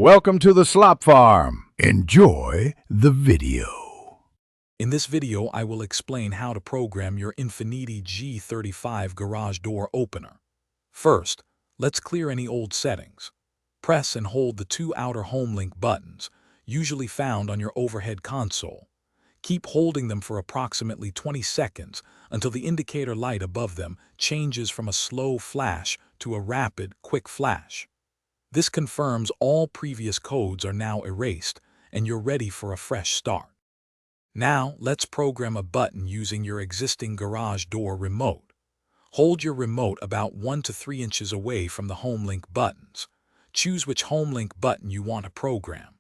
Welcome to the Slop Farm. Enjoy the video. In this video, I will explain how to program your Infiniti G35 garage door opener. First, let's clear any old settings. Press and hold the two outer home link buttons, usually found on your overhead console. Keep holding them for approximately 20 seconds until the indicator light above them changes from a slow flash to a rapid, quick flash. This confirms all previous codes are now erased and you're ready for a fresh start. Now, let's program a button using your existing garage door remote. Hold your remote about 1 to 3 inches away from the home link buttons. Choose which home link button you want to program.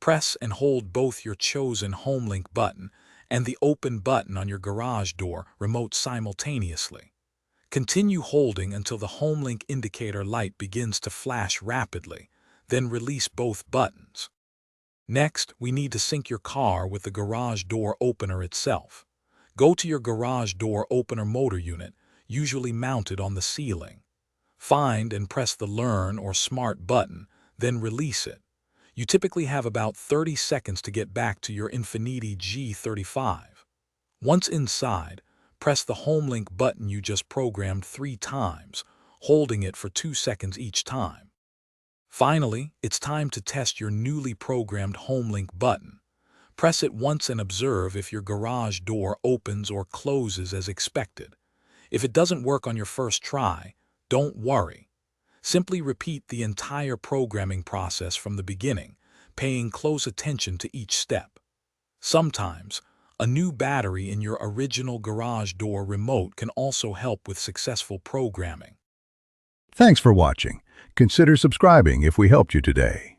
Press and hold both your chosen home link button and the open button on your garage door remote simultaneously. Continue holding until the home link indicator light begins to flash rapidly, then release both buttons. Next, we need to sync your car with the garage door opener itself. Go to your garage door opener motor unit, usually mounted on the ceiling. Find and press the Learn or Smart button, then release it. You typically have about 30 seconds to get back to your Infiniti G35. Once inside, press the home link button you just programmed 3 times, holding it for 2 seconds each time. Finally, it's time to test your newly programmed home link button. Press it once and observe if your garage door opens or closes as expected. If it doesn't work on your first try, don't worry. Simply repeat the entire programming process from the beginning, paying close attention to each step. Sometimes, a new battery in your original garage door remote can also help with successful programming. Thanks for watching. Consider subscribing if we helped you today.